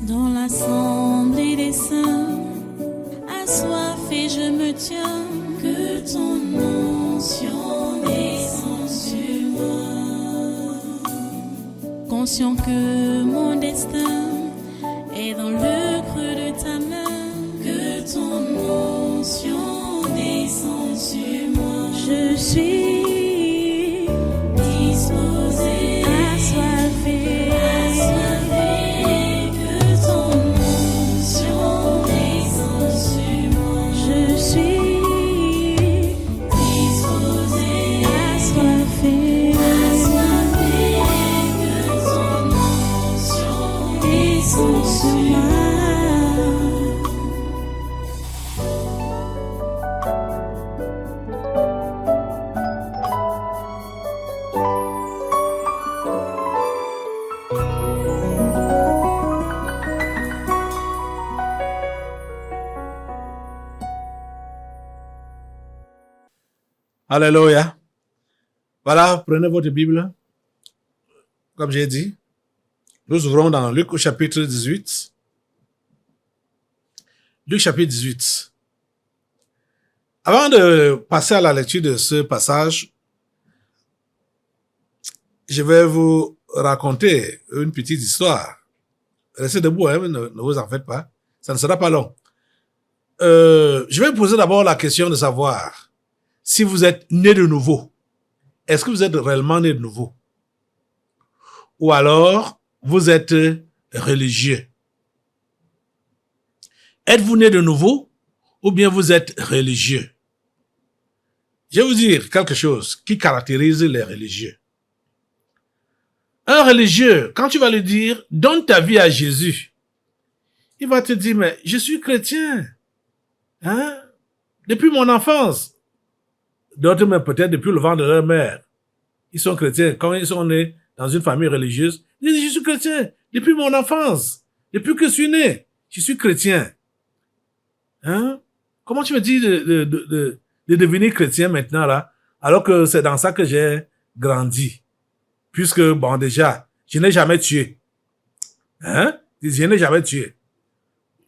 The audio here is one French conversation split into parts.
Dans l'assemblée des saints, assoiffé je me tiens, que ton onction descende sur moi. Conscient que mon destin est dans le creux de ta main, que ton onction descende sur moi. Je suis disposé, assoiffé, que ton onction descende sur moi. Je suis disposé, assoiffé, que ton onction descende sur moi. Alléluia. Voilà, prenez votre Bible. Comme j'ai dit, nous ouvrons dans Luc au chapitre 18. Luc chapitre 18. Avant de passer à la lecture de ce passage, je vais vous raconter une petite histoire. Restez debout, hein, ne vous en faites pas. Ça ne sera pas long. Je vais vous poser d'abord la question de savoir si vous êtes né de nouveau. Est-ce que vous êtes réellement né de nouveau? Ou alors, vous êtes religieux? Êtes-vous né de nouveau ou bien vous êtes religieux? Je vais vous dire quelque chose qui caractérise les religieux. Un religieux, quand tu vas lui dire, donne ta vie à Jésus, il va te dire, mais je suis chrétien, hein, depuis mon enfance. D'autres, même peut-être depuis le ventre de leur mère, ils sont chrétiens. Quand ils sont nés dans une famille religieuse, ils disent, je suis chrétien depuis mon enfance, depuis que je suis né, je suis chrétien. Hein? Comment tu me dis de devenir chrétien maintenant, là, alors que c'est dans ça que j'ai grandi? Puisque, bon, déjà, je n'ai jamais tué. Hein? Je n'ai jamais tué.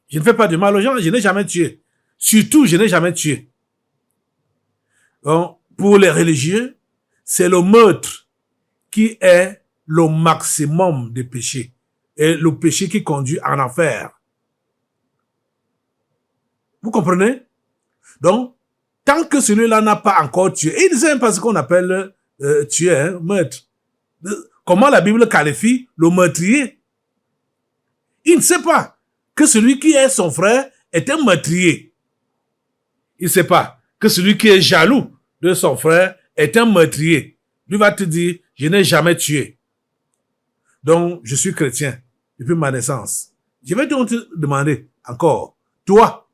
Je ne fais pas de mal aux gens, je n'ai jamais tué. Surtout, je n'ai jamais tué. Donc, pour les religieux, c'est le meurtre qui est le maximum des péchés. Et le péché qui conduit en enfer. Vous comprenez? Donc, tant que celui-là n'a pas encore tué, et il ne sait même pas ce qu'on appelle tuer, hein, meurtre. Comment la Bible qualifie le meurtrier? Il ne sait pas que celui qui est son frère est un meurtrier. Il ne sait pas que celui qui est jaloux de son frère est un meurtrier. Lui va te dire, je n'ai jamais tué. Donc, je suis chrétien depuis ma naissance. Je vais donc te demander encore, toi,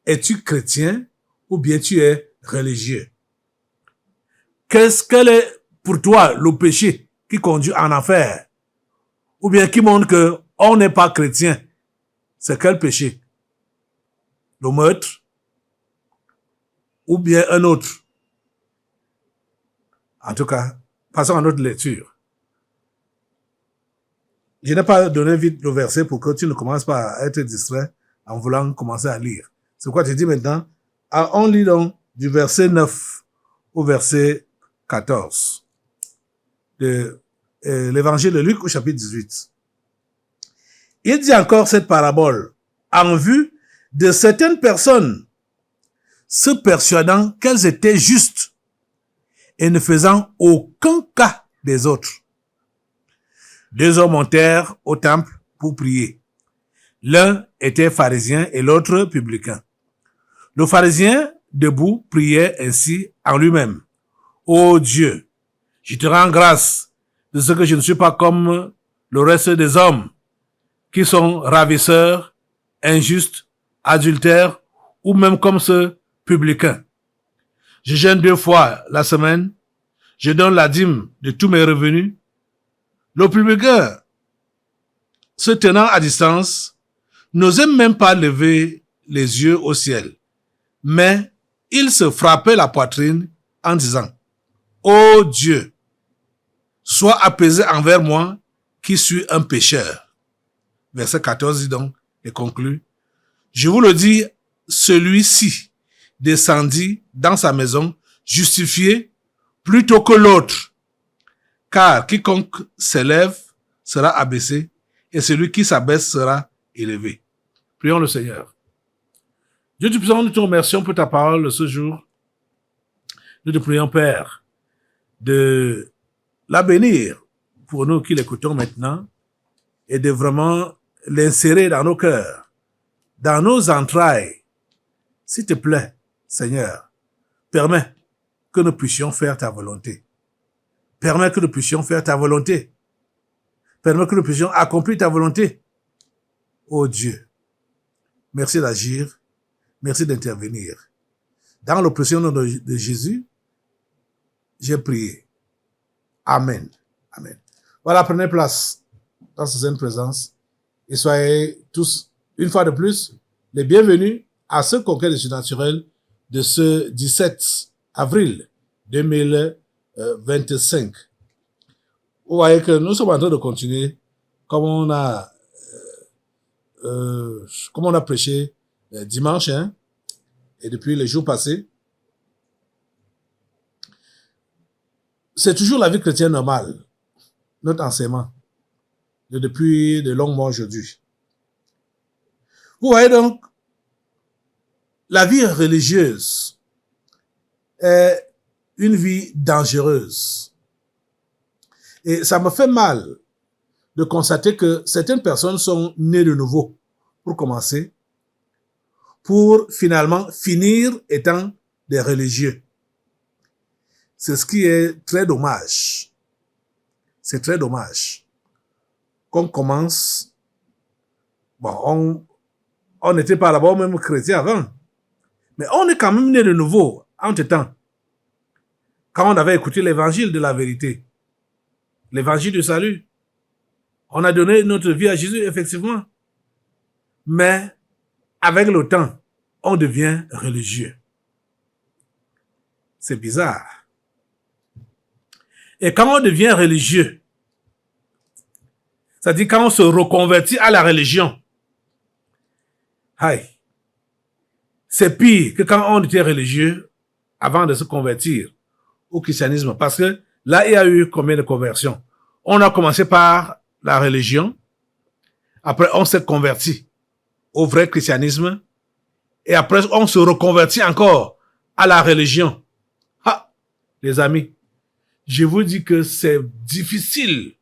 es-tu chrétien ou bien tu es religieux? Quel est pour toi le péché qui conduit en enfer? Ou bien qui montre que on n'est pas chrétien? C'est quel péché? Le meurtre? Ou bien un autre? En tout cas, passons à notre lecture. Je n'ai pas donné vite le verset pour que tu ne commences pas à être distrait en voulant commencer à lire. C'est pourquoi je dis maintenant, on lit donc du verset 9 au verset 14 de l'évangile de Luc au chapitre 18. Il dit encore cette parabole en vue de certaines personnes se persuadant qu'elles étaient justes et ne faisant aucun cas des autres. Deux hommes montèrent au temple pour prier. L'un était pharisien et l'autre publicain. Le pharisien, debout, priait ainsi en lui-même. Ô Dieu, je te rends grâce de ce que je ne suis pas comme le reste des hommes, qui sont ravisseurs, injustes, adultères, ou même comme ce publicain. Je jeûne 2 fois la semaine, je donne la dîme de tous mes revenus. Le publicain, se tenant à distance, n'osait même pas lever les yeux au ciel, mais il se frappait la poitrine en disant, « Ô Dieu, sois apaisé envers moi qui suis un pécheur. » verset 14 dit donc, et conclut, « Je vous le dis, celui-ci descendit dans sa maison justifié plutôt que l'autre. Car quiconque s'élève sera abaissé, et celui qui s'abaisse sera élevé. » Prions le Seigneur. Dieu Tout-Puissant, nous te remercions pour ta parole ce jour. Nous te prions, Père, de la bénir pour nous qui l'écoutons maintenant et de vraiment l'insérer dans nos cœurs, dans nos entrailles. S'il te plaît, Seigneur, permets que nous puissions faire ta volonté. Permets que nous puissions faire ta volonté. Permets que nous puissions accomplir ta volonté. Ô Dieu, merci d'agir, merci d'intervenir. Dans le précieux nom de Jésus, j'ai prié. Amen. Amen. Voilà, prenez place dans cette sainte présence et soyez tous, une fois de plus, les bienvenus à ce congrès de surnaturel de ce 17 avril 2025. Vous voyez que nous sommes en train de continuer comme on a prêché dimanche, hein, et depuis les jours passés. C'est toujours la vie chrétienne normale, notre enseignement, depuis de longs mois aujourd'hui. Vous voyez donc, la vie religieuse est une vie dangereuse. Et ça me fait mal de constater que certaines personnes sont nées de nouveau, pour commencer, pour finalement finir étant des religieux. C'est ce qui est très dommage. C'est très dommage. Qu'on commence, bon, on n'était pas là-bas même chrétien avant, mais on est quand même né de nouveau, entre-temps, quand on avait écouté l'évangile de la vérité, l'évangile du salut. On a donné notre vie à Jésus, effectivement. Mais, avec le temps, on devient religieux. C'est bizarre. Et quand on devient religieux, c'est-à-dire quand on se reconvertit à la religion, c'est pire que quand on était religieux avant de se convertir au christianisme. Parce que là, il y a eu combien de conversions? On a commencé par la religion, après on s'est converti au vrai christianisme, et après on se reconvertit encore à la religion. Ah, les amis, je vous dis que c'est difficile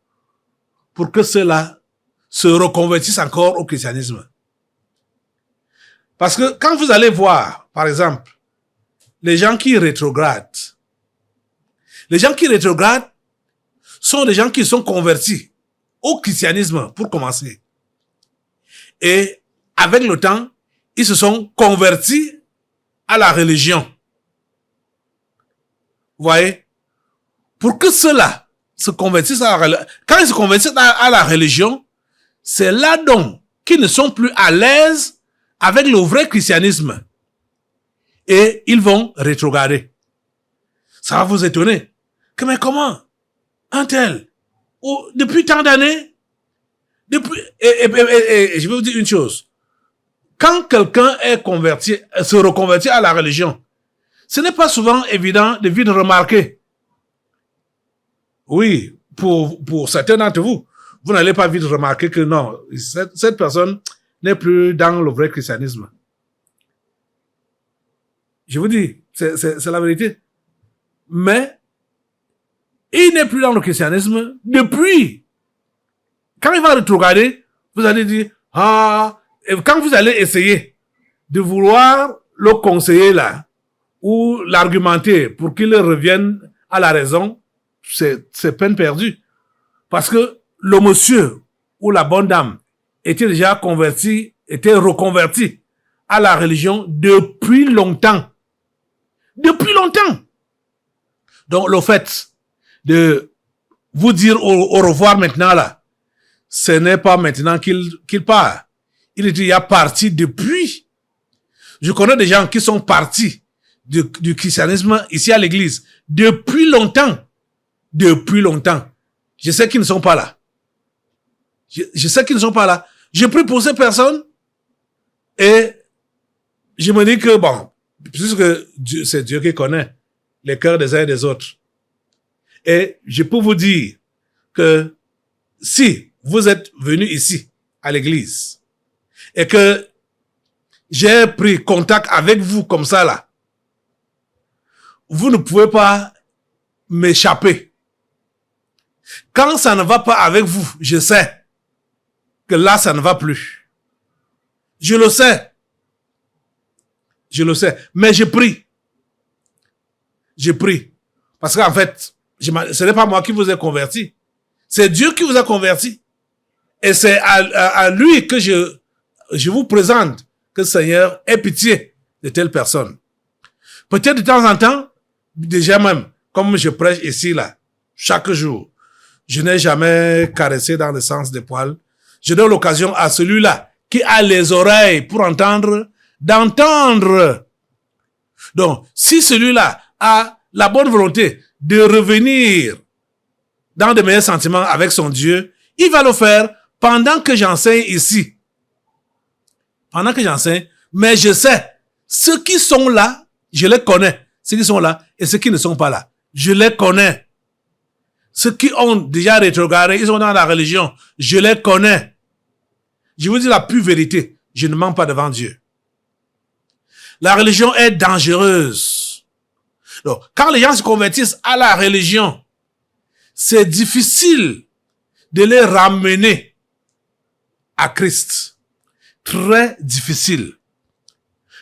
pour que ceux-là se reconvertissent encore au christianisme. Parce que quand vous allez voir, par exemple, les gens qui rétrogradent sont des gens qui sont convertis au christianisme, pour commencer. Et avec le temps, ils se sont convertis à la religion. Vous voyez? Pour que ceux-là se convertissent à la religion, quand ils se convertissent à la religion, c'est là donc qu'ils ne sont plus à l'aise avec le vrai christianisme. Et ils vont rétrograder. Ça va vous étonner. Que mais comment? Un tel, depuis tant d'années, et je vais vous dire une chose. Quand quelqu'un est converti, se reconvertit à la religion, ce n'est pas souvent évident de vite remarquer. Oui, pour certains d'entre vous, vous n'allez pas vite remarquer que non, cette personne n'est plus dans le vrai christianisme. Je vous dis, c'est la vérité. Mais, il n'est plus dans le christianisme depuis. Quand il va rétrograder, vous allez dire, et quand vous allez essayer de vouloir le conseiller là, ou l'argumenter pour qu'il revienne à la raison, c'est peine perdue. Parce que le monsieur ou la bonne dame était déjà était reconverti à la religion depuis longtemps. Depuis longtemps. Donc, le fait de vous dire au revoir maintenant là, ce n'est pas maintenant qu'il part. Il est déjà parti depuis. Je connais des gens qui sont partis du christianisme ici à l'église depuis longtemps. Depuis longtemps. Je sais qu'ils ne sont pas là. Je sais qu'ils ne sont pas là. Je prie pour ces personnes et je me dis que, bon, puisque c'est Dieu qui connaît les cœurs des uns et des autres. Et je peux vous dire que si vous êtes venu ici, à l'église, et que j'ai pris contact avec vous comme ça là, vous ne pouvez pas m'échapper. Quand ça ne va pas avec vous, je sais que là, ça ne va plus. Je le sais. Je le sais. Mais je prie. Je prie. Parce qu'en fait, ce n'est pas moi qui vous ai converti. C'est Dieu qui vous a converti. Et c'est à lui que je vous présente que le Seigneur ait pitié de telle personne. Peut-être de temps en temps, déjà même, comme je prêche ici, là, chaque jour, je n'ai jamais caressé dans le sens des poils. Je donne l'occasion à celui-là qui a les oreilles pour entendre, d'entendre. Donc, si celui-là a la bonne volonté de revenir dans de meilleurs sentiments avec son Dieu, il va le faire pendant que j'enseigne ici. Pendant que j'enseigne, mais je sais, ceux qui sont là, je les connais. Ceux qui sont là et ceux qui ne sont pas là, je les connais. Ceux qui ont déjà rétrogradé, ils sont dans la religion, je les connais. Je vous dis la pure vérité, je ne mens pas devant Dieu. La religion est dangereuse. Donc, quand les gens se convertissent à la religion, c'est difficile de les ramener à Christ. Très difficile.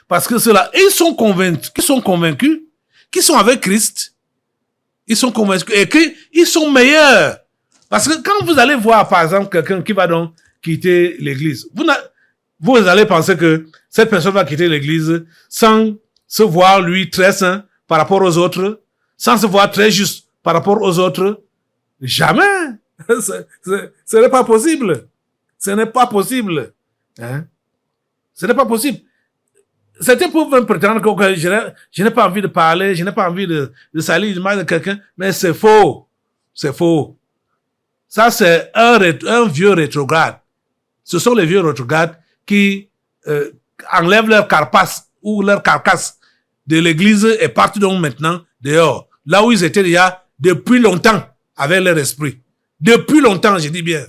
Parce que ceux-là, ils sont convaincus qu'ils sont avec Christ. Ils sont convaincus et qu'ils sont meilleurs. Parce que quand vous allez voir, par exemple, quelqu'un qui va donc quitter l'église, vous allez penser que cette personne va quitter l'église sans se voir, lui, très saint par rapport aux autres, sans se voir très juste par rapport aux autres. Jamais. Ce n'est pas possible. Ce n'est pas possible. Hein? Ce n'est pas possible. Certains peuvent même prétendre que je n'ai pas envie de parler, je n'ai pas envie de salir l'image de quelqu'un, mais c'est faux. C'est faux. Ça, c'est un vieux rétrograde. Ce sont les vieux rétrogrades qui enlèvent leur carapace ou leur carcasse de l'église et partent donc maintenant dehors. Là où ils étaient déjà depuis longtemps avec leur esprit. Depuis longtemps, je dis bien.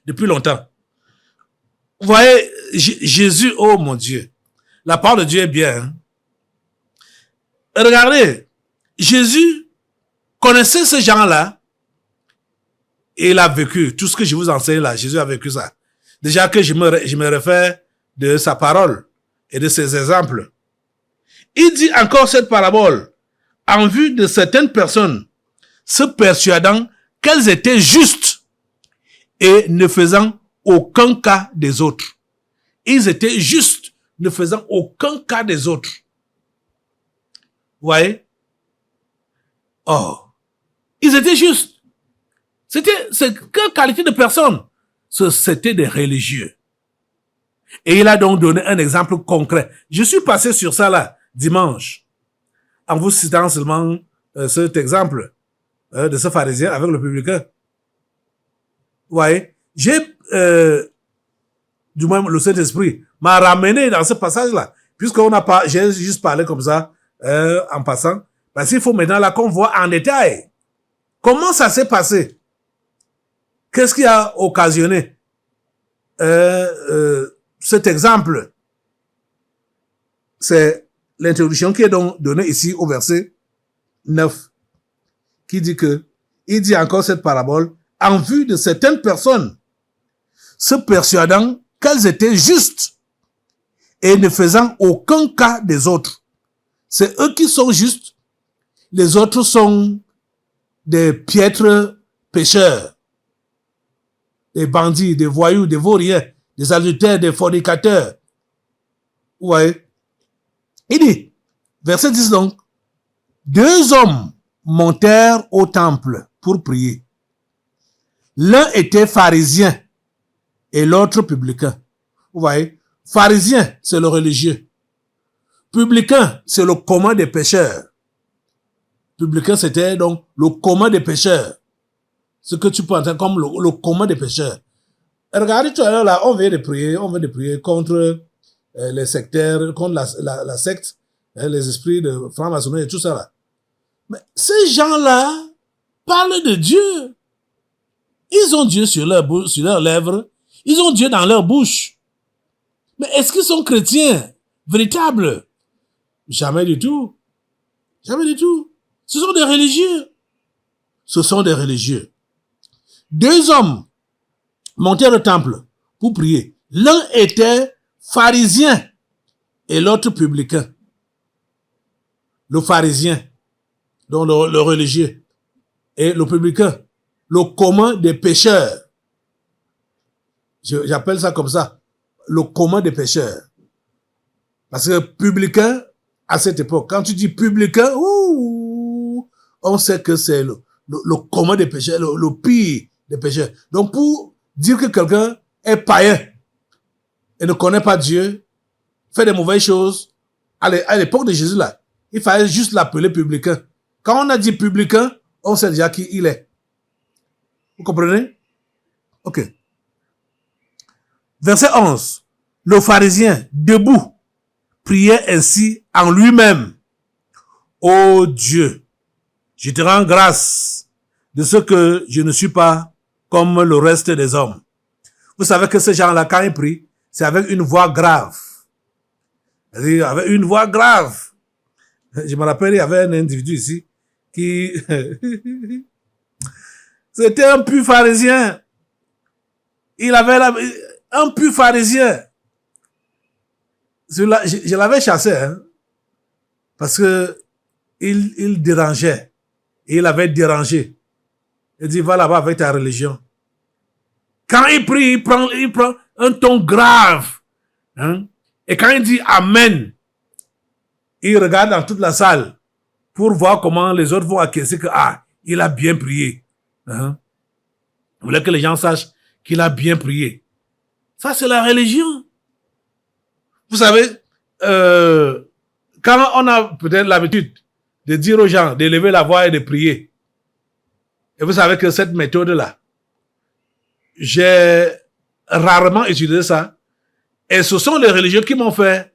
Depuis longtemps. Vous voyez, Jésus, oh mon Dieu, la parole de Dieu est bien. Hein? Regardez, Jésus connaissait ces gens-là et il a vécu tout ce que je vous enseigne là. Jésus a vécu ça. Déjà que je me réfère de sa parole et de ses exemples. Il dit encore cette parabole en vue de certaines personnes se persuadant qu'elles étaient justes et ne faisant aucun cas des autres. Ils étaient justes, ne faisant aucun cas des autres. Vous voyez? Oh. Ils étaient justes. C'est quelle qualité de personne? C'était des religieux. Et il a donc donné un exemple concret. Je suis passé sur ça là, dimanche, en vous citant seulement cet exemple de ce pharisien avec le publicain. Vous voyez? Du moins le Saint-Esprit m'a ramené dans ce passage-là, j'ai juste parlé comme ça en passant, parce qu'il faut maintenant là qu'on voit en détail comment ça s'est passé. Qu'est-ce qui a occasionné cet exemple? C'est l'introduction qui est donc donnée ici au verset 9, qui dit que, il dit encore cette parabole, en vue de certaines personnes se persuadant qu'elles étaient justes et ne faisant aucun cas des autres. C'est eux qui sont justes, les autres sont des piètres pécheurs, des bandits, des voyous, des vauriens, des adultères, des fornicateurs. Vous voyez? Il dit, verset 10 donc, 2 hommes montèrent au temple pour prier. L'un était pharisien et l'autre publicain. Vous voyez? Pharisien, c'est le religieux. Publicain, c'est le commun des pécheurs. Publicain, c'était donc le commun des pécheurs. Ce que tu peux entendre comme le commun des pécheurs. Regardez tout à l'heure là, on vient de prier contre les sectaires, contre la secte, les esprits de franc-maçonnerie et tout ça là. Mais ces gens-là parlent de Dieu. Ils ont Dieu sur leurs lèvres. Ils ont Dieu dans leur bouche. Mais est-ce qu'ils sont chrétiens véritables? Jamais du tout. Jamais du tout. Ce sont des religieux. Ce sont des religieux. Deux hommes montaient au temple pour prier. L'un était pharisien et l'autre publicain. Le pharisien, donc le religieux, et le publicain, le commun des pécheurs. J'appelle ça comme ça, le commun des pécheurs. Parce que publicain, à cette époque, quand tu dis publicain, on sait que c'est le commun des pécheurs, le pire des pécheurs. Donc pour dire que quelqu'un est païen et ne connaît pas Dieu, fait des mauvaises choses, à l'époque de Jésus là, il fallait juste l'appeler publicain. Quand on a dit publicain, on sait déjà qui il est. Vous comprenez? Ok. Verset 11. Le pharisien, debout, priait ainsi en lui-même. Ô Dieu, je te rends grâce de ce que je ne suis pas comme le reste des hommes. Vous savez que ces gens-là, quand ils prient, c'est avec une voix grave. C'est-à-dire avec une voix grave. Je me rappelle, il y avait un individu ici qui... C'était un pur pharisien. Il avait un pur pharisien. Je l'avais chassé, hein, parce que il dérangeait. Et il avait dérangé. Il dit, va là-bas avec ta religion. Quand il prie, il prend un ton grave. Hein, et quand il dit Amen, il regarde dans toute la salle pour voir comment les autres vont acquiescer que, il a bien prié. Hein? Il voulait que les gens sachent qu'il a bien prié. Ça, c'est la religion. Vous savez, quand on a peut-être l'habitude de dire aux gens d'élever la voix et de prier, et vous savez que cette méthode-là, j'ai rarement utilisé ça, et ce sont les religieux qui m'ont fait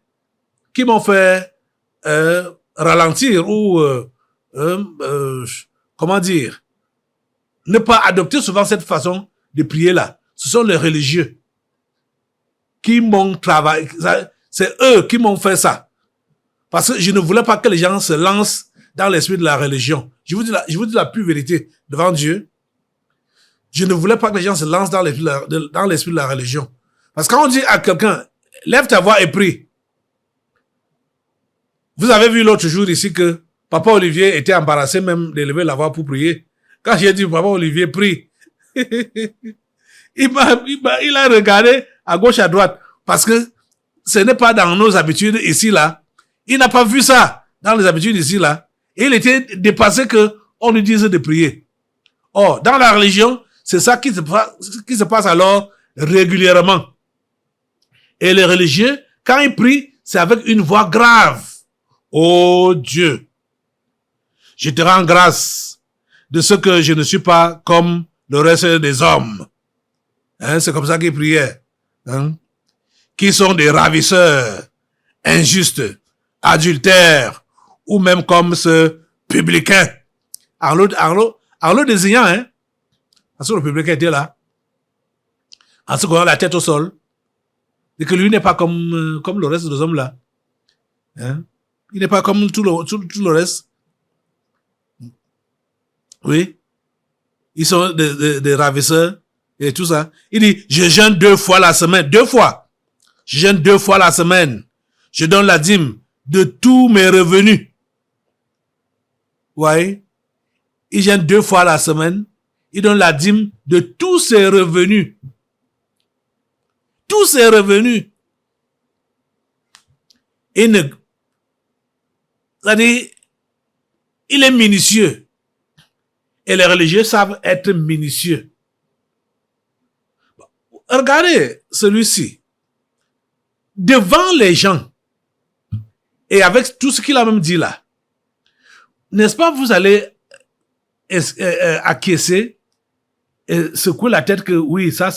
ralentir ou comment dire, ne pas adopter souvent cette façon de prier là. Ce sont les religieux qui m'ont travaillé. C'est eux qui m'ont fait ça. Parce que je ne voulais pas que les gens se lancent dans l'esprit de la religion. Je vous dis la pure vérité devant Dieu. Je ne voulais pas que les gens se lancent dans l'esprit de la religion. Parce que quand on dit à quelqu'un, lève ta voix et prie. Vous avez vu l'autre jour ici que Papa Olivier était embarrassé même d'élever la voix pour prier. Quand j'ai dit Papa Olivier prie, il a regardé à gauche à droite parce que ce n'est pas dans nos habitudes ici là. Il n'a pas vu ça dans les habitudes ici là. Et il était dépassé que on lui dise de prier. Or, dans la religion, c'est ça qui se passe alors régulièrement. Et les religieux, quand ils prient, c'est avec une voix grave. Ô Dieu, je te rends grâce de ce que je ne suis pas comme le reste des hommes. Hein, c'est comme ça qu'ils priaient. Hein? Qui sont des ravisseurs, injustes, adultères, ou même comme ce publicain. En le désignant, hein, parce que le publicain était là, en se cognant la tête au sol, et que lui n'est pas comme le reste des hommes là. Hein? Il n'est pas comme tout le reste. Oui. Ils sont des ravisseurs et tout ça. Il dit, je jeûne 2 fois la semaine. 2 fois. Je jeûne 2 fois la semaine. Je donne la dîme de tous mes revenus. Oui. Il jeûne 2 fois la semaine. Il donne la dîme de tous ses revenus. Tous ses revenus. C'est-à-dire, il est minutieux. Et les religieux savent être minutieux. Regardez celui-ci. Devant les gens, et avec tout ce qu'il a même dit là, n'est-ce pas, vous allez acquiescer et secouer la tête que oui, ça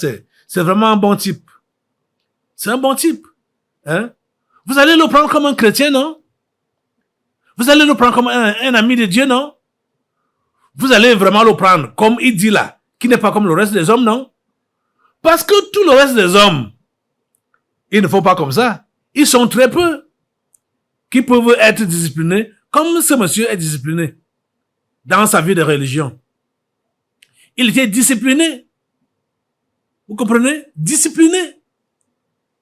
c'est vraiment un bon type. C'est un bon type. Hein? Vous allez le prendre comme un chrétien, non? Vous allez le prendre comme un ami de Dieu, non? Vous allez vraiment le prendre comme il dit là, qui n'est pas comme le reste des hommes, non? Parce que tout le reste des hommes, ils ne font pas comme ça. Ils sont très peu qui peuvent être disciplinés comme ce monsieur est discipliné dans sa vie de religion. Il était discipliné. Vous comprenez? Discipliné.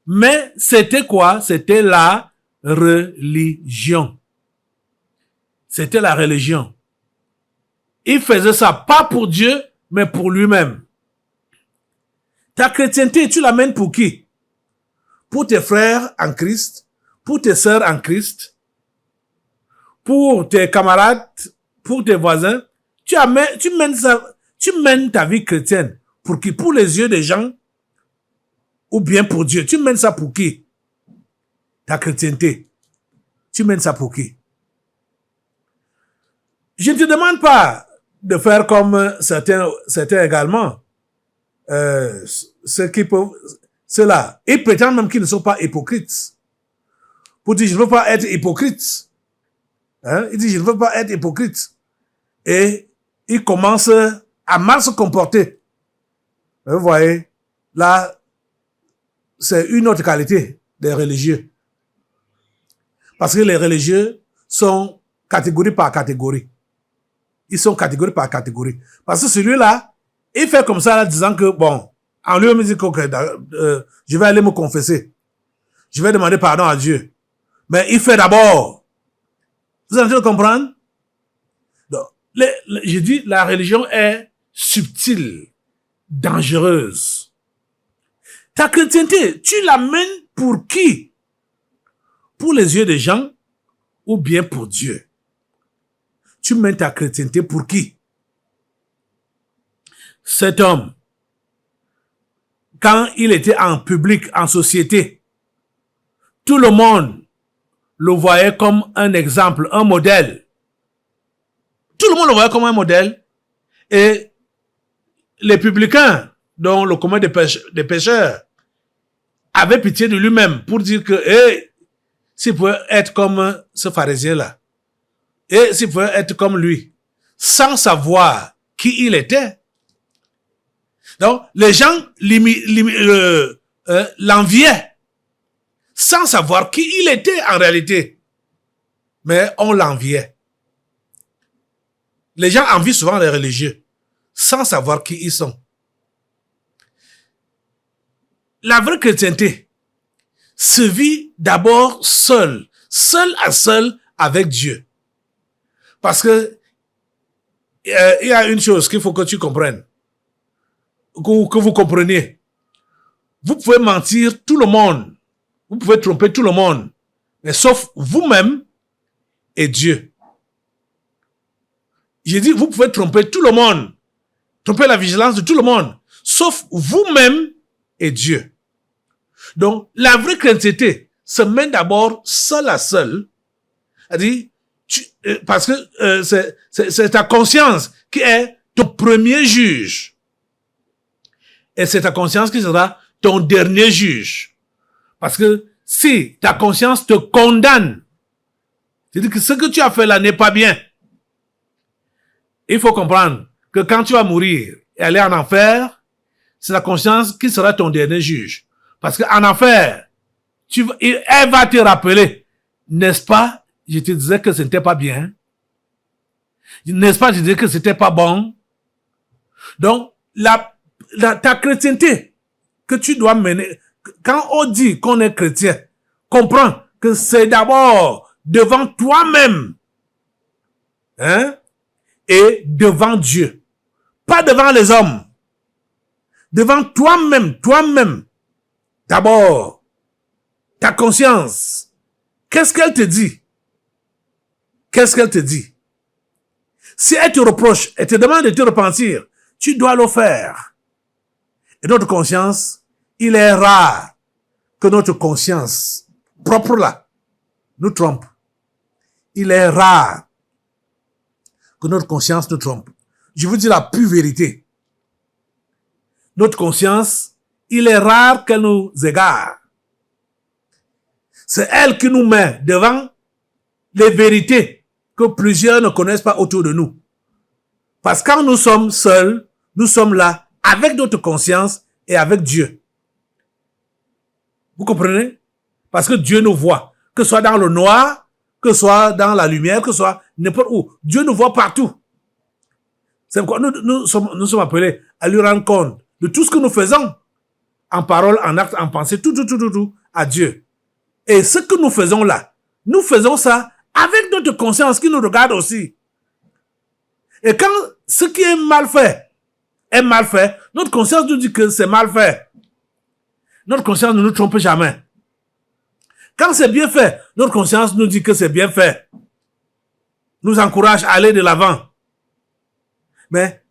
Mais c'était quoi? C'était la religion. C'était la religion. Il faisait ça pas pour Dieu, mais pour lui-même. Ta chrétienté, tu l'amènes pour qui? Pour tes frères en Christ, pour tes sœurs en Christ, pour tes camarades, pour tes voisins. Tu mènes ta vie chrétienne pour qui? Pour les yeux des gens ou bien pour Dieu? Tu mènes ça pour qui? Ta chrétienté. Tu mènes ça pour qui? Je ne te demande pas de faire comme certains également. Ceux-là, ils prétendent même qu'ils ne sont pas hypocrites. Pour dire, je ne veux pas être hypocrite. Hein? Ils disent, je ne veux pas être hypocrite. Et ils commencent à mal se comporter. Vous voyez, là, c'est une autre qualité des religieux. Parce que les religieux sont catégorie par catégorie. Ils sont catégorie par catégorie. Parce que celui-là, il fait comme ça, là, disant que, bon, en lui, il me dit que je vais aller me confesser. Je vais demander pardon à Dieu. Mais il fait d'abord. Vous êtes en train de comprendre? Donc, je dis, la religion est subtile, dangereuse. Ta chrétienté, tu l'amènes pour qui? Pour les yeux des gens ou bien pour Dieu? Tu mènes ta chrétienté pour qui? Cet homme, quand il était en public, en société, tout le monde le voyait comme un exemple, un modèle. Tout le monde le voyait comme un modèle. Et les publicains, dont le commun des pécheurs, avaient pitié de lui-même pour dire que, s'il pouvait être comme ce pharisien-là, et s'il pouvait être comme lui, sans savoir qui il était. Donc, les gens l'enviaient, sans savoir qui il était en réalité. Mais on l'enviait. Les gens envient souvent les religieux, sans savoir qui ils sont. La vraie chrétienté se vit d'abord seul à seul avec Dieu. Parce que il y a une chose qu'il faut que tu comprennes, que vous compreniez. Vous pouvez mentir tout le monde, vous pouvez tromper tout le monde, mais sauf vous-même et Dieu. J'ai dit, vous pouvez tromper tout le monde, tromper la vigilance de tout le monde, sauf vous-même et Dieu. Donc, la vraie chrétienté se mène d'abord seul à seul, c'est-à-dire, parce que c'est ta conscience qui est ton premier juge. Et c'est ta conscience qui sera ton dernier juge. Parce que si ta conscience te condamne, c'est-à-dire que ce que tu as fait là n'est pas bien, il faut comprendre que quand tu vas mourir et aller en enfer, c'est la conscience qui sera ton dernier juge. Parce qu'en enfer, elle va te rappeler, n'est-ce pas, je te disais que ce n'était pas bien. N'est-ce pas, je disais que c'était pas bon. Donc, ta chrétienté que tu dois mener, quand on dit qu'on est chrétien, comprends que c'est d'abord devant toi-même, hein, et devant Dieu. Pas devant les hommes. Devant toi-même. D'abord, ta conscience. Qu'est-ce qu'elle te dit? Qu'est-ce qu'elle te dit? Si elle te reproche et te demande de te repentir, tu dois le faire. Et notre conscience, il est rare que notre conscience propre là nous trompe. Il est rare que notre conscience nous trompe. Je vous dis la pure vérité. Notre conscience, il est rare qu'elle nous égare. C'est elle qui nous met devant les vérités que plusieurs ne connaissent pas autour de nous. Parce que quand nous sommes seuls, nous sommes là avec notre conscience et avec Dieu. Vous comprenez? Parce que Dieu nous voit. Que ce soit dans le noir, que ce soit dans la lumière, que ce soit n'importe où. Dieu nous voit partout. C'est pourquoi nous sommes appelés à lui rendre compte de tout ce que nous faisons. En parole, en acte, en pensée, tout, à Dieu. Et ce que nous faisons là, nous faisons ça avec notre conscience qui nous regarde aussi. Et quand ce qui est mal fait, notre conscience nous dit que c'est mal fait. Notre conscience ne nous trompe jamais. Quand c'est bien fait, notre conscience nous dit que c'est bien fait. Nous encourage à aller de l'avant. Mais,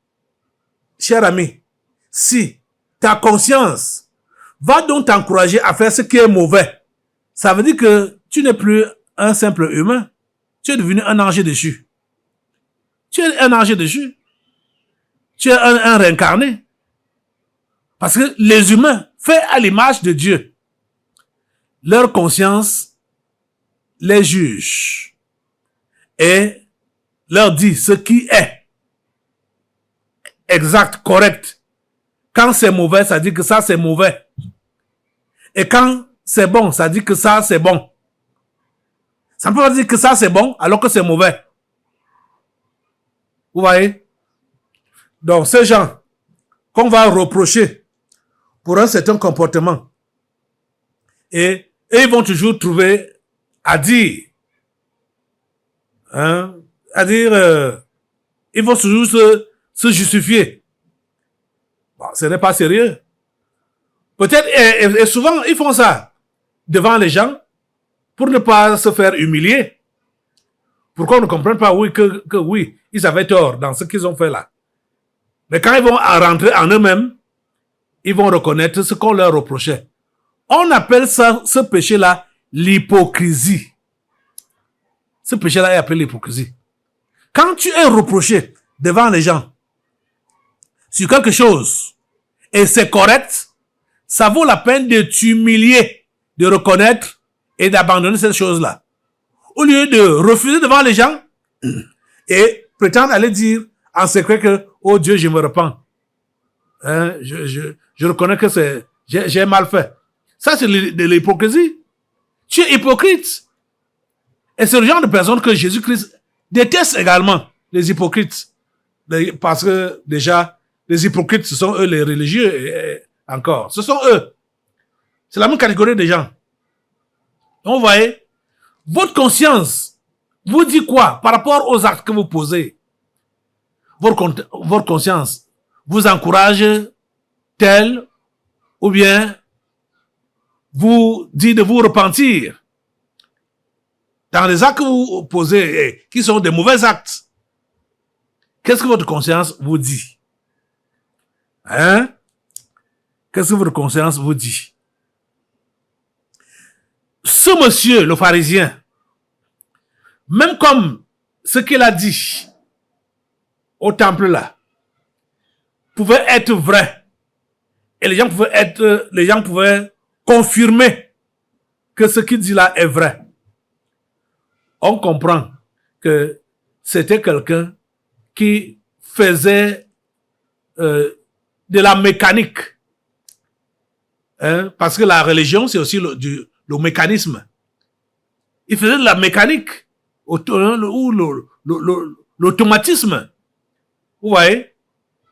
cher ami, si ta conscience va donc t'encourager à faire ce qui est mauvais, ça veut dire que tu n'es plus un simple humain. Tu es devenu un ange déchu. Tu es un ange déchu. Tu es un réincarné. Parce que les humains, faits à l'image de Dieu, leur conscience les juge et leur dit ce qui est exact, correct. Quand c'est mauvais, ça dit que ça c'est mauvais. Et quand c'est bon, ça dit que ça c'est bon. Ça ne peut pas dire que ça c'est bon alors que c'est mauvais. Vous voyez? Donc ces gens qu'on va reprocher pour un certain comportement, et ils vont toujours trouver à dire, ils vont toujours se justifier. Bon, ce n'est pas sérieux. Peut-être, et souvent, ils font ça devant les gens pour ne pas se faire humilier. Pourquoi on ne comprend pas que oui, ils avaient tort dans ce qu'ils ont fait là. Mais quand ils vont rentrer en eux-mêmes, ils vont reconnaître ce qu'on leur reprochait. On appelle ça, ce péché-là, l'hypocrisie. Ce péché-là est appelé l'hypocrisie. Quand tu es reproché devant les gens sur quelque chose et c'est correct, ça vaut la peine de t'humilier, de reconnaître et d'abandonner cette chose-là. Au lieu de refuser devant les gens et prétendre aller dire en secret que, oh Dieu, je me repens. Je reconnais que j'ai mal fait. Ça, c'est de l'hypocrisie. Tu es hypocrite. Et c'est le genre de personnes que Jésus-Christ déteste également, les hypocrites. Parce que, déjà, les hypocrites, ce sont eux les religieux, et encore. Ce sont eux. C'est la même catégorie de gens. Donc, vous voyez, votre conscience vous dit quoi par rapport aux actes que vous posez? Votre conscience vous encourage tel ou bien vous dit de vous repentir dans les actes que vous posez qui sont des mauvais actes. Qu'est-ce que votre conscience vous dit? Qu'est-ce que votre conscience vous dit? Ce monsieur, le pharisien, même comme ce qu'il a dit au temple là, pouvait être vrai. Et les gens pouvaient confirmer que ce qu'il dit là est vrai. On comprend que c'était quelqu'un qui faisait de la mécanique. Parce que la religion, c'est aussi le mécanisme. Il faisait de la mécanique ou l'automatisme. Vous voyez?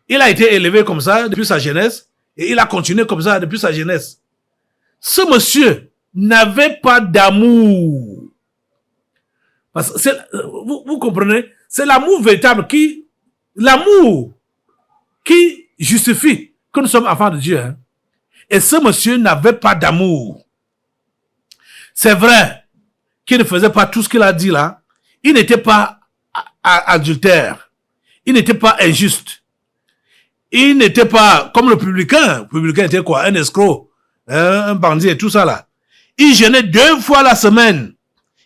Il a été élevé comme ça depuis sa jeunesse et il a continué comme ça depuis sa jeunesse. Ce monsieur n'avait pas d'amour. Parce que vous comprenez? C'est l'amour véritable l'amour qui justifie que nous sommes enfants de Dieu. Et ce monsieur n'avait pas d'amour. C'est vrai qu'il ne faisait pas tout ce qu'il a dit là. Il n'était pas adultère. Il n'était pas injuste. Il n'était pas comme le publicain. Le publicain était quoi? Un escroc, un bandit et tout ça là. Il jeûnait 2 fois la semaine.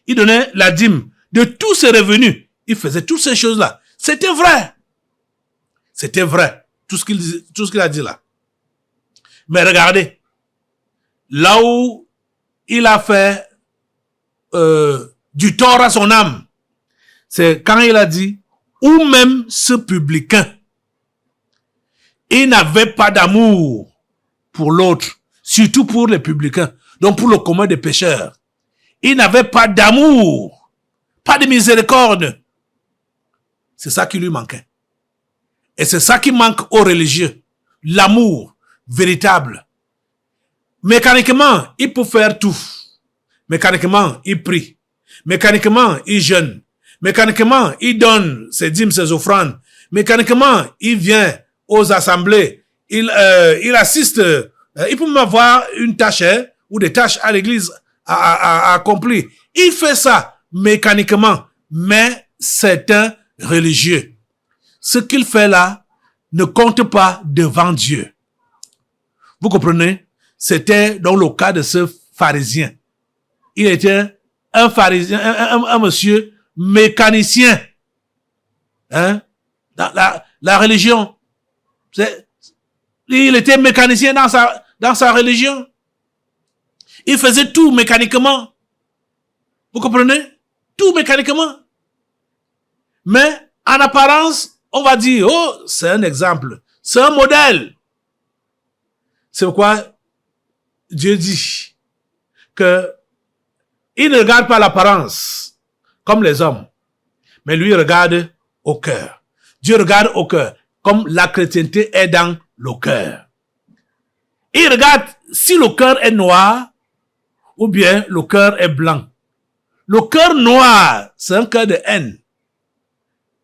Il donnait la dîme de tous ses revenus. Il faisait toutes ces choses-là. C'était vrai. C'était vrai. Tout ce qu'il a dit là. Mais regardez, là où il a fait du tort à son âme, c'est quand il a dit, ou même ce publicain, il n'avait pas d'amour pour l'autre, surtout pour les publicains, donc pour le commun des pécheurs. Il n'avait pas d'amour, pas de miséricorde. C'est ça qui lui manquait. Et c'est ça qui manque aux religieux. L'amour véritable. Mécaniquement, il peut faire tout. Mécaniquement, il prie. Mécaniquement, il jeûne. Mécaniquement, il donne ses dîmes, ses offrandes. Mécaniquement, il vient aux assemblées. Il assiste. Il peut même avoir une tâche ou des tâches à l'église à accomplir. Il fait ça mécaniquement. Mais c'est un religieux. Ce qu'il fait là ne compte pas devant Dieu. Vous comprenez? C'était dans le cas de ce pharisien. Il était un pharisien, un monsieur mécanicien. Hein? Dans la religion. Il était mécanicien dans sa religion. Il faisait tout mécaniquement. Vous comprenez? Tout mécaniquement. Mais, en apparence, on va dire, oh, c'est un exemple. C'est un modèle. C'est pourquoi Dieu dit que il ne regarde pas l'apparence comme les hommes, mais lui regarde au cœur. Dieu regarde au cœur, comme la chrétienté est dans le cœur. Il regarde si le cœur est noir ou bien le cœur est blanc. Le cœur noir, c'est un cœur de haine.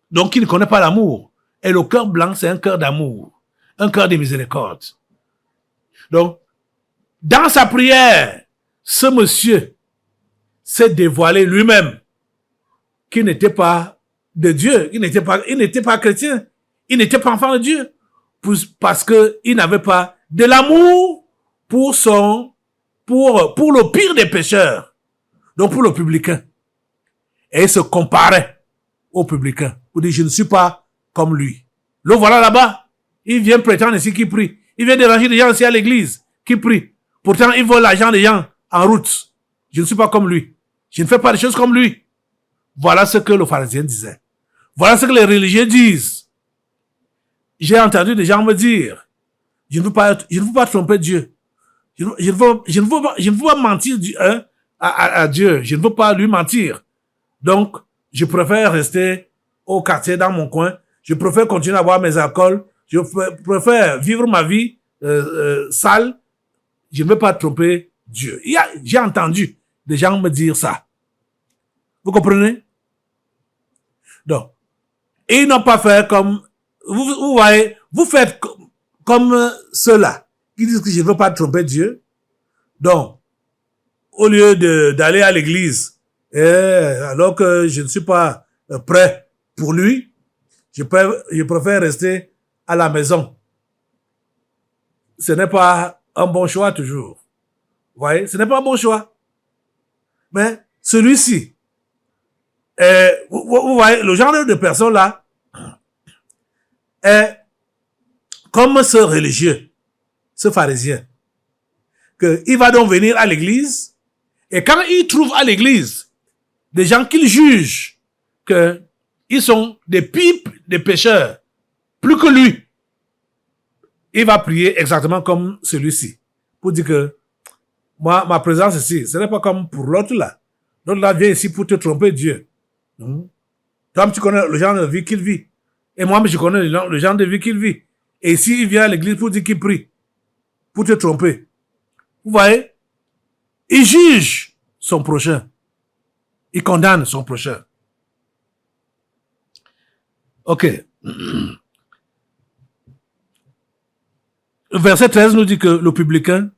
Donc, il ne connaît pas l'amour. Et le cœur blanc, c'est un cœur d'amour. Un cœur de miséricorde. Donc, dans sa prière, ce monsieur s'est dévoilé lui-même qu'il n'était pas de Dieu. Il n'était pas chrétien. Il n'était pas enfant de Dieu. Parce que il n'avait pas de l'amour pour le pire des pécheurs. Donc, pour le publicain. Et il se comparait au publicain. Pour dire, je ne suis pas comme lui. Le voilà là-bas. Il vient prétendre ici qu'il prie. Il vient déranger des gens ici à l'église qui prient. Pourtant, il vole l'argent des gens en route. Je ne suis pas comme lui. Je ne fais pas des choses comme lui. Voilà ce que le pharisien disait. Voilà ce que les religieux disent. J'ai entendu des gens me dire, je ne veux pas tromper Dieu. Je ne veux pas mentir à Dieu. Je ne veux pas lui mentir. Donc, je préfère rester au quartier dans mon coin. Je préfère continuer à boire mes alcools. Je préfère vivre ma vie sale. Je ne veux pas tromper Dieu. J'ai entendu des gens me dire ça. Vous comprenez? Donc, ils n'ont pas fait comme... Vous voyez, vous faites comme ceux-là qui disent que je ne veux pas tromper Dieu. Donc, au lieu d'aller à l'église, alors que je ne suis pas prêt pour lui, je préfère rester à la maison. Ce n'est pas un bon choix toujours. Vous voyez, ce n'est pas un bon choix. Mais celui-ci, vous voyez, le genre de personne-là est comme ce religieux, ce pharisien, qu'il va donc venir à l'église, et quand il trouve à l'église des gens qu'il juge qu'ils sont des pipes, des pécheurs, plus que lui, il va prier exactement comme celui-ci, pour dire que moi, ma présence ici, ce n'est pas comme pour l'autre là. L'autre là vient ici pour te tromper Dieu. Toi, tu connais le genre de vie qu'il vit. Et moi, je connais le genre de vie qu'il vit. Et ici, il vient à l'église pour dire qu'il prie. Pour te tromper. Vous voyez? Il juge son prochain. Il condamne son prochain. Ok. Le verset 13 nous dit que le publicain,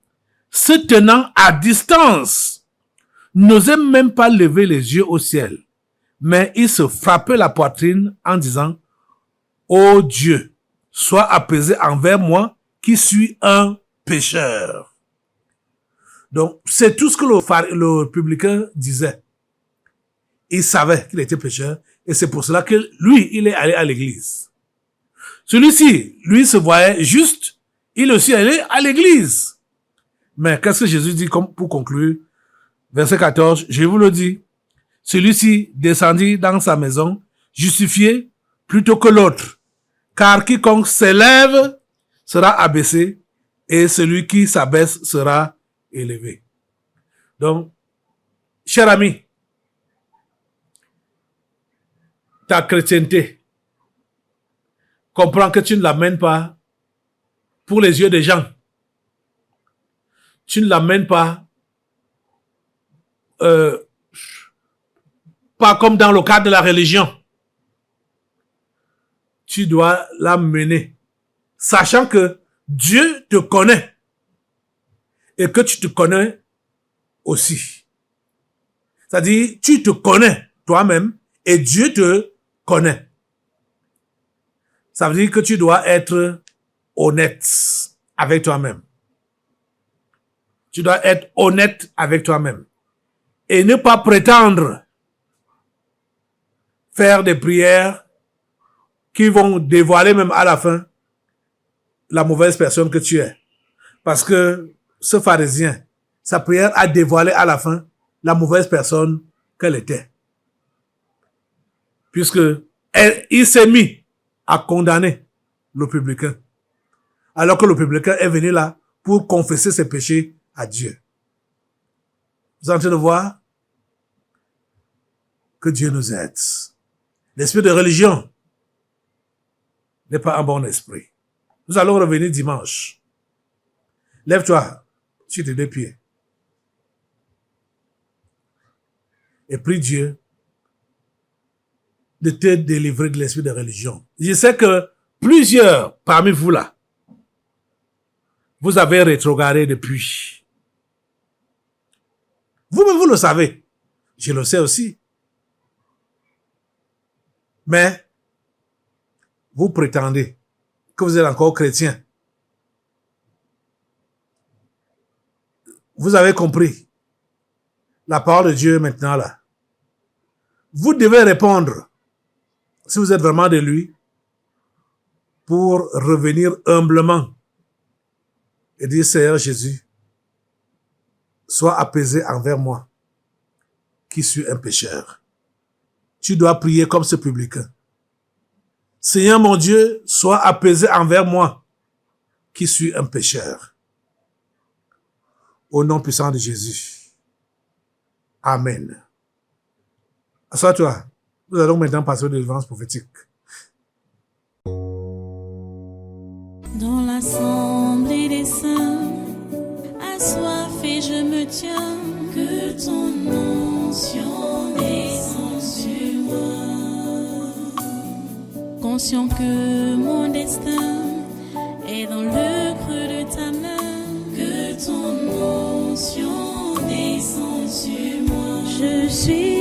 se tenant à distance, n'osait même pas lever les yeux au ciel. Mais il se frappait la poitrine en disant, « Ô Dieu, sois apaisé envers moi qui suis un pécheur. » Donc, c'est tout ce que le publicain disait. Il savait qu'il était pécheur et c'est pour cela que lui, il est allé à l'église. Celui-ci, lui, se voyait juste, il aussi allé à l'église. Mais qu'est-ce que Jésus dit comme pour conclure? Verset 14, je vous le dis, celui-ci descendit dans sa maison, justifié plutôt que l'autre. Car quiconque s'élève sera abaissé, et celui qui s'abaisse sera élevé. Donc, cher ami, ta chrétienté, comprends que tu ne l'amènes pas pour les yeux des gens. Tu ne l'amènes pas pas comme dans le cadre de la religion. Tu dois l'amener, sachant que Dieu te connaît et que tu te connais aussi. C'est-à-dire, tu te connais toi-même et Dieu te connaît. Ça veut dire que tu dois être honnête avec toi-même. Tu dois être honnête avec toi-même. Et ne pas prétendre faire des prières qui vont dévoiler même à la fin la mauvaise personne que tu es. Parce que ce pharisien, sa prière a dévoilé à la fin la mauvaise personne qu'elle était. Puisque il s'est mis à condamner le publicain. Alors que le publicain est venu là pour confesser ses péchés à Dieu. Vous êtes en train de voir que Dieu nous aide. L'esprit de religion n'est pas un bon esprit. Nous allons revenir dimanche. Lève-toi sur tes deux pieds et prie Dieu de te délivrer de l'esprit de religion. Je sais que plusieurs parmi vous là, vous avez rétrogradé depuis. Vous-même, vous le savez. Je le sais aussi. Mais, vous prétendez que vous êtes encore chrétien. Vous avez compris la parole de Dieu maintenant là. Vous devez répondre, si vous êtes vraiment de lui, pour revenir humblement et dire, Seigneur Jésus, sois apaisé envers moi, qui suis un pécheur. Tu dois prier comme ce publicain. Seigneur mon Dieu, sois apaisé envers moi, qui suis un pécheur. Au nom puissant de Jésus. Amen. Assois-toi. Nous allons maintenant passer aux délivrances prophétiques. Dans l'assemblée des saints, assoiffé je me tiens, que ton onction descende sur moi. Conscient que mon destin est dans le creux de ta main, que ton onction descende sur moi. Je suis